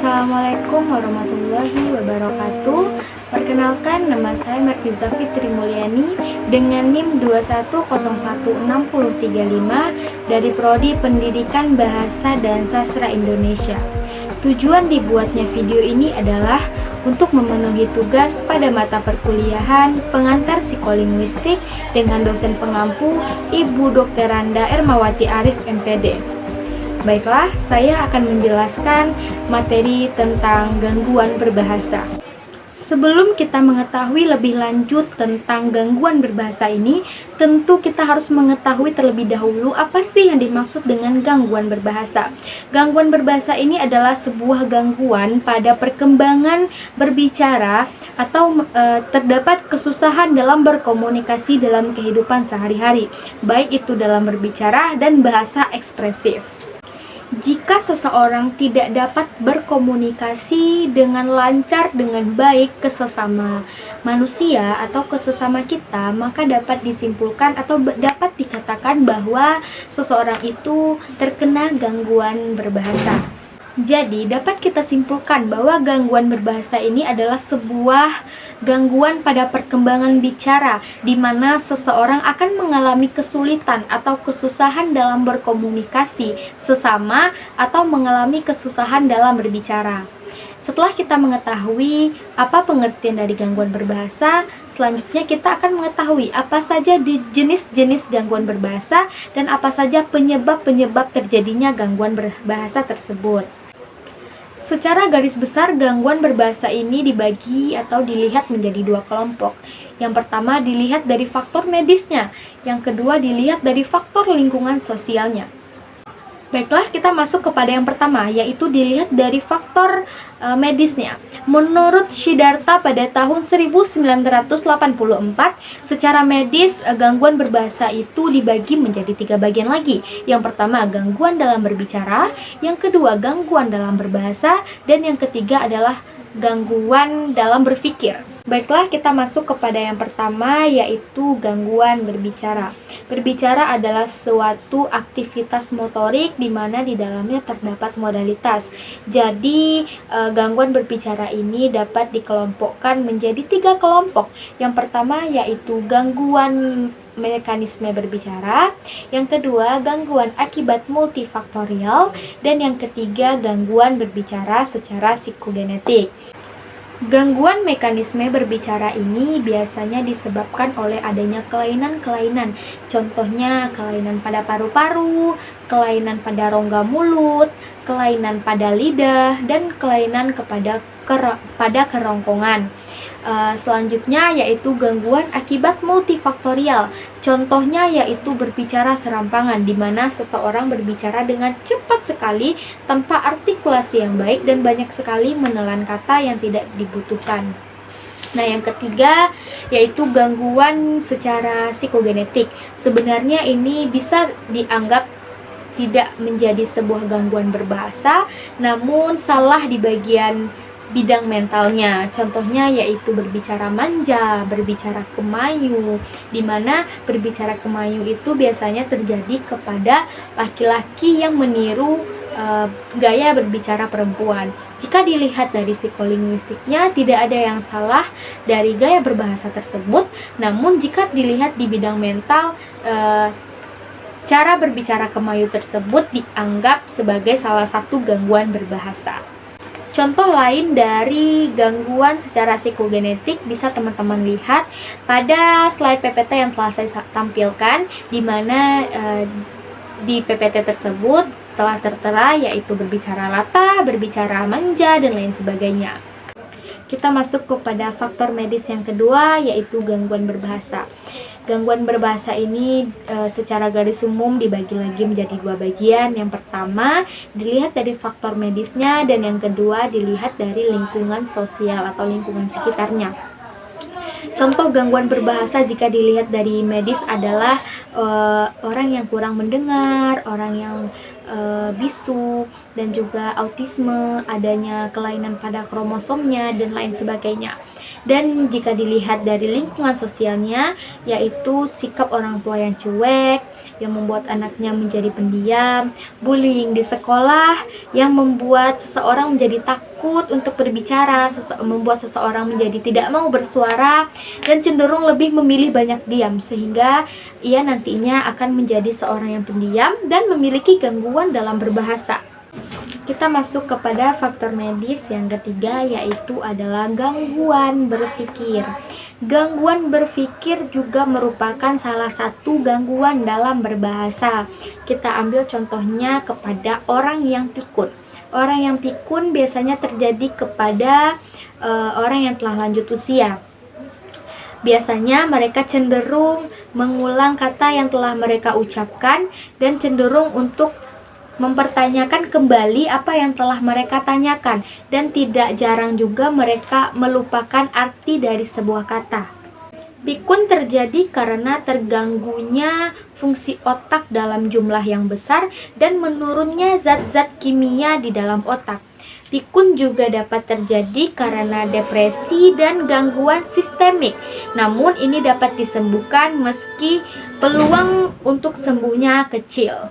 Assalamualaikum warahmatullahi wabarakatuh. Perkenalkan, nama saya Martiza Fitri Mulyani dengan NIM 2101635 dari Prodi Pendidikan Bahasa dan Sastra Indonesia. Tujuan dibuatnya video ini adalah untuk memenuhi tugas pada mata perkuliahan pengantar psikolinguistik dengan dosen pengampu Ibu Dr. Randa Ermawati Arif MPD. Baiklah, saya akan menjelaskan materi tentang gangguan berbahasa. Sebelum kita mengetahui lebih lanjut tentang gangguan berbahasa ini, tentu kita harus mengetahui terlebih dahulu apa sih yang dimaksud dengan gangguan berbahasa. Gangguan berbahasa ini adalah sebuah gangguan pada perkembangan berbicara atau terdapat kesusahan dalam berkomunikasi dalam kehidupan sehari-hari, baik itu dalam berbicara dan bahasa ekspresif. Jika seseorang tidak dapat berkomunikasi dengan lancar dengan baik ke sesama manusia atau ke sesama kita, maka dapat disimpulkan atau dapat dikatakan bahwa seseorang itu terkena gangguan berbahasa. Jadi, dapat kita simpulkan bahwa gangguan berbahasa ini adalah sebuah gangguan pada perkembangan bicara, di mana seseorang akan mengalami kesulitan atau kesusahan dalam berkomunikasi sesama atau mengalami kesusahan dalam berbicara. Setelah kita mengetahui apa pengertian dari gangguan berbahasa, selanjutnya kita akan mengetahui apa saja jenis-jenis gangguan berbahasa dan apa saja penyebab-penyebab terjadinya gangguan berbahasa tersebut. Secara garis besar, gangguan berbahasa ini dibagi atau dilihat menjadi dua kelompok. Yang pertama dilihat dari faktor medisnya, yang kedua dilihat dari faktor lingkungan sosialnya. Baiklah, kita masuk kepada yang pertama, yaitu dilihat dari faktor medisnya. Menurut Siddhartha pada tahun 1984, secara medis gangguan berbahasa itu dibagi menjadi 3 bagian lagi. Yang pertama, gangguan dalam berbicara, yang kedua, gangguan dalam berbahasa, dan yang ketiga adalah gangguan dalam berpikir. Baiklah, kita masuk kepada yang pertama, yaitu gangguan berbicara. Berbicara adalah suatu aktivitas motorik di mana di dalamnya terdapat modalitas. Jadi, gangguan berbicara ini dapat dikelompokkan menjadi 3 kelompok. Yang pertama yaitu gangguan mekanisme berbicara, yang kedua gangguan akibat multifaktorial, dan yang ketiga gangguan berbicara secara psikogenetik. Gangguan mekanisme berbicara ini biasanya disebabkan oleh adanya kelainan-kelainan. Contohnya kelainan pada paru-paru, kelainan pada rongga mulut, kelainan pada lidah, dan kelainan pada kerongkongan. Selanjutnya yaitu gangguan akibat multifaktorial. Contohnya yaitu berbicara serampangan, di mana seseorang berbicara dengan cepat sekali tanpa artikulasi yang baik dan banyak sekali menelan kata yang tidak dibutuhkan. Nah, yang ketiga yaitu gangguan secara psikogenetik. Sebenarnya ini bisa dianggap tidak menjadi sebuah gangguan berbahasa, namun salah di bagian bidang mentalnya. Contohnya yaitu berbicara manja, berbicara kemayu, di mana berbicara kemayu itu biasanya terjadi kepada laki-laki yang meniru gaya berbicara perempuan. Jika dilihat dari psikolinguistiknya, tidak ada yang salah dari gaya berbahasa tersebut, namun jika dilihat di bidang mental, cara berbicara kemayu tersebut dianggap sebagai salah satu gangguan berbahasa. Contoh lain dari gangguan secara psikogenetik bisa teman-teman lihat pada slide PPT yang telah saya tampilkan, di mana di PPT tersebut telah tertera yaitu berbicara latah, berbicara manja, dan lain sebagainya. Kita masuk kepada faktor medis yang kedua, yaitu gangguan berbahasa. Gangguan berbahasa ini secara garis umum dibagi lagi menjadi 2 bagian. Yang pertama dilihat dari faktor medisnya, dan yang kedua dilihat dari lingkungan sosial atau lingkungan sekitarnya. Contoh gangguan berbahasa jika dilihat dari medis adalah orang yang kurang mendengar, orang yang bisu, dan juga autisme, adanya kelainan pada kromosomnya, dan lain sebagainya. Dan jika dilihat dari lingkungan sosialnya, yaitu sikap orang tua yang cuek, yang membuat anaknya menjadi pendiam, bullying di sekolah yang membuat seseorang menjadi takut untuk berbicara, membuat seseorang menjadi tidak mau bersuara, dan cenderung lebih memilih banyak diam, sehingga ia nantinya akan menjadi seorang yang pendiam dan memiliki gangguan dalam berbahasa. Kita masuk kepada faktor medis yang ketiga, yaitu adalah gangguan berpikir. Gangguan berpikir juga merupakan salah satu gangguan dalam berbahasa. Kita ambil contohnya kepada orang yang pikun. Orang yang pikun biasanya terjadi kepada orang yang telah lanjut usia. Biasanya mereka cenderung mengulang kata yang telah mereka ucapkan dan cenderung untuk mempertanyakan kembali apa yang telah mereka tanyakan, dan tidak jarang juga mereka melupakan arti dari sebuah kata. Pikun terjadi karena terganggunya fungsi otak dalam jumlah yang besar dan menurunnya zat-zat kimia di dalam otak. Pikun juga dapat terjadi karena depresi dan gangguan sistemik. Namun ini dapat disembuhkan meski peluang untuk sembuhnya kecil.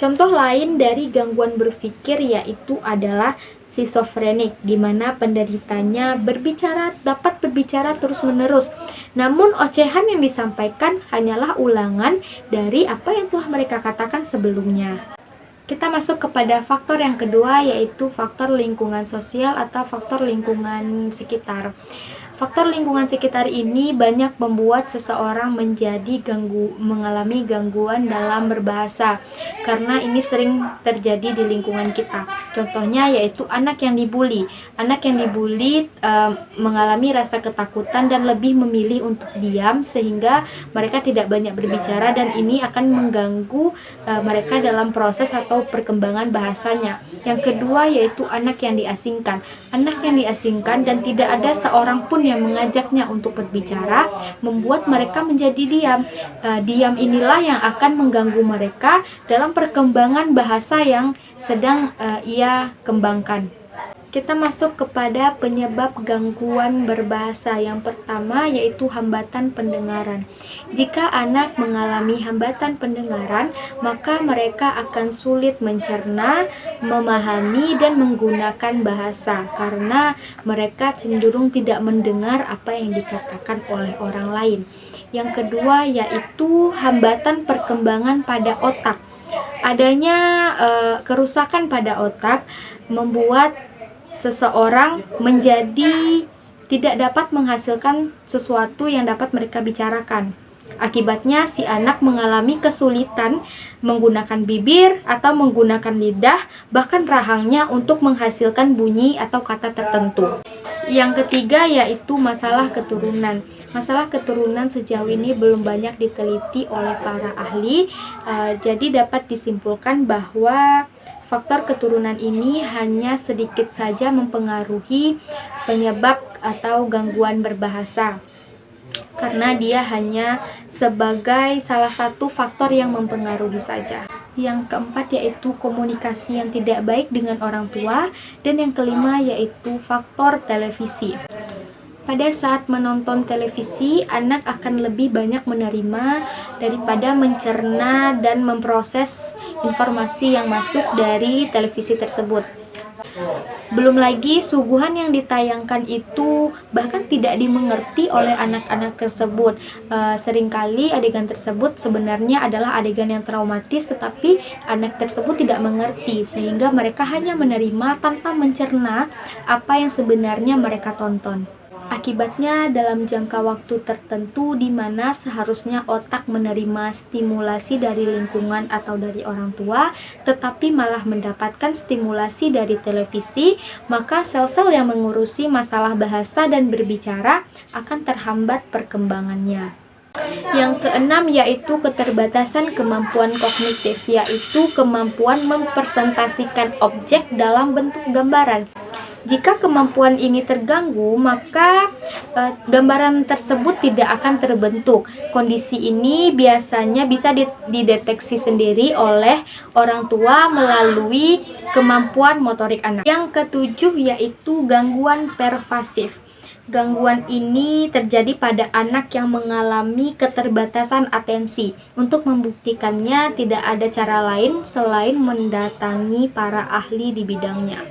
Contoh lain dari gangguan berpikir yaitu adalah skizofrenik, di mana penderitanya dapat berbicara terus-menerus. Namun ocehan yang disampaikan hanyalah ulangan dari apa yang telah mereka katakan sebelumnya. Kita masuk kepada faktor yang kedua, yaitu faktor lingkungan sosial atau faktor lingkungan sekitar. Faktor lingkungan sekitar ini banyak membuat seseorang mengalami gangguan dalam berbahasa, karena ini sering terjadi di lingkungan kita. Contohnya yaitu anak yang dibully. Anak yang dibully mengalami rasa ketakutan dan lebih memilih untuk diam, sehingga mereka tidak banyak berbicara, dan ini akan mengganggu mereka dalam proses atau perkembangan bahasanya. Yang kedua yaitu anak yang diasingkan. Anak yang diasingkan dan tidak ada seorang pun yang mengajaknya untuk berbicara, membuat mereka menjadi diam. Diam inilah yang akan mengganggu mereka dalam perkembangan bahasa yang sedang ia kembangkan. Kita masuk kepada penyebab gangguan berbahasa. Yang pertama yaitu hambatan pendengaran. Jika anak mengalami hambatan pendengaran, maka mereka akan sulit mencerna, memahami, dan menggunakan bahasa karena mereka cenderung tidak mendengar apa yang dikatakan oleh orang lain. Yang kedua yaitu hambatan perkembangan pada otak. Adanya kerusakan pada otak membuat seseorang menjadi tidak dapat menghasilkan sesuatu yang dapat mereka bicarakan. Akibatnya si anak mengalami kesulitan menggunakan bibir atau menggunakan lidah, bahkan rahangnya untuk menghasilkan bunyi atau kata tertentu. Yang ketiga yaitu masalah keturunan. Masalah keturunan sejauh ini belum banyak diteliti oleh para ahli, jadi dapat disimpulkan bahwa faktor keturunan ini hanya sedikit saja mempengaruhi penyebab atau gangguan berbahasa, karena dia hanya sebagai salah satu faktor yang mempengaruhi saja. Yang keempat yaitu komunikasi yang tidak baik dengan orang tua, dan yang kelima yaitu faktor televisi. Pada saat menonton televisi, anak akan lebih banyak menerima daripada mencerna dan memproses informasi yang masuk dari televisi tersebut. Belum lagi suguhan yang ditayangkan itu bahkan tidak dimengerti oleh anak-anak tersebut. Seringkali adegan tersebut sebenarnya adalah adegan yang traumatis, tetapi anak tersebut tidak mengerti, sehingga mereka hanya menerima tanpa mencerna apa yang sebenarnya mereka tonton. Akibatnya dalam jangka waktu tertentu di mana seharusnya otak menerima stimulasi dari lingkungan atau dari orang tua, tetapi malah mendapatkan stimulasi dari televisi, maka sel-sel yang mengurusi masalah bahasa dan berbicara akan terhambat perkembangannya. Yang keenam yaitu keterbatasan kemampuan kognitif, yaitu kemampuan mempresentasikan objek dalam bentuk gambaran. Jika kemampuan ini terganggu, maka gambaran tersebut tidak akan terbentuk. Kondisi ini biasanya bisa dideteksi sendiri oleh orang tua melalui kemampuan motorik anak. Yang ketujuh yaitu gangguan pervasif. Gangguan ini terjadi pada anak yang mengalami keterbatasan atensi. Untuk membuktikannya, tidak ada cara lain selain mendatangi para ahli di bidangnya.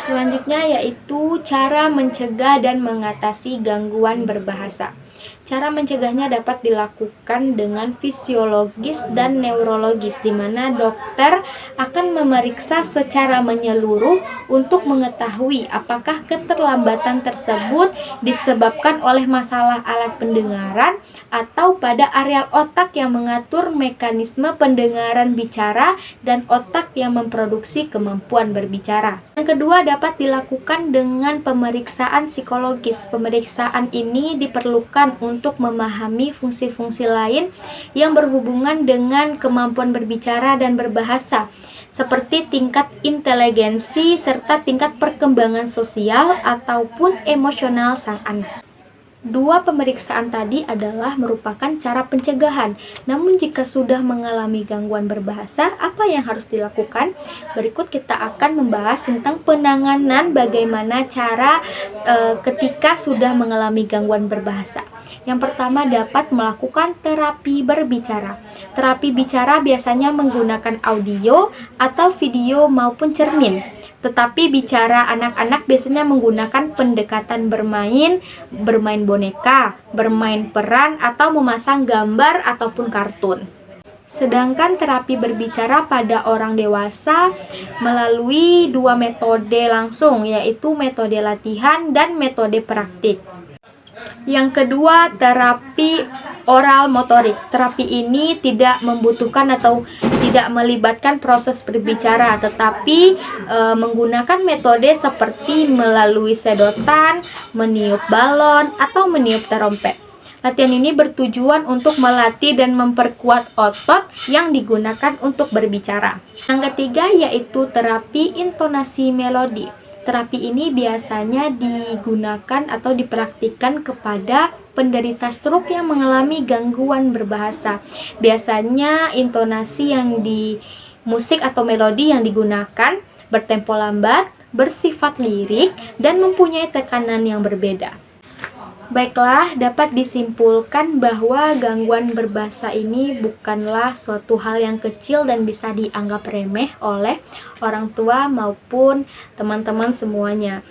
Selanjutnya yaitu cara mencegah dan mengatasi gangguan berbahasa. Cara mencegahnya dapat dilakukan dengan fisiologis dan neurologis, di mana dokter akan memeriksa secara menyeluruh untuk mengetahui apakah keterlambatan tersebut disebabkan oleh masalah alat pendengaran atau pada areal otak yang mengatur mekanisme pendengaran bicara dan otak yang memproduksi kemampuan berbicara. Yang kedua dapat dilakukan dengan pemeriksaan psikologis. Pemeriksaan ini diperlukan untuk memahami fungsi-fungsi lain yang berhubungan dengan kemampuan berbicara dan berbahasa, seperti tingkat inteligensi serta tingkat perkembangan sosial ataupun emosional sang anak. Dua pemeriksaan tadi adalah merupakan cara pencegahan. Namun jika sudah mengalami gangguan berbahasa, apa yang harus dilakukan? Berikut kita akan membahas tentang penanganan bagaimana cara ketika sudah mengalami gangguan berbahasa. Yang pertama dapat melakukan terapi berbicara. Terapi bicara biasanya menggunakan audio atau video maupun cermin. Tetapi bicara anak-anak biasanya menggunakan pendekatan bermain boneka, bermain peran, atau memasang gambar ataupun kartun. Sedangkan terapi berbicara pada orang dewasa melalui dua metode langsung, yaitu metode latihan dan metode praktik. Yang kedua, terapi oral motorik. Terapi ini tidak membutuhkan atau tidak melibatkan proses berbicara, tetapi menggunakan metode seperti melalui sedotan, meniup balon, atau meniup trompet. Latihan ini bertujuan untuk melatih dan memperkuat otot yang digunakan untuk berbicara. Yang ketiga yaitu terapi intonasi melodi. Terapi ini biasanya digunakan atau dipraktikkan kepada penderita stroke yang mengalami gangguan berbahasa. Biasanya intonasi yang di musik atau melodi yang digunakan bertempo lambat, bersifat lirik, dan mempunyai tekanan yang berbeda. Baiklah, dapat disimpulkan bahwa gangguan berbahasa ini bukanlah suatu hal yang kecil dan bisa dianggap remeh oleh orang tua maupun teman-teman semuanya.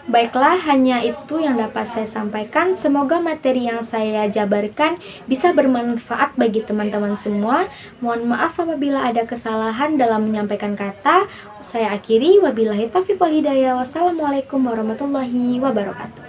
Baiklah, hanya itu yang dapat saya sampaikan. Semoga materi yang saya jabarkan bisa bermanfaat bagi teman-teman semua. Mohon maaf apabila ada kesalahan dalam menyampaikan kata. Saya akhiri, wabillahi taufiq wal hidayah. Wassalamualaikum warahmatullahi wabarakatuh.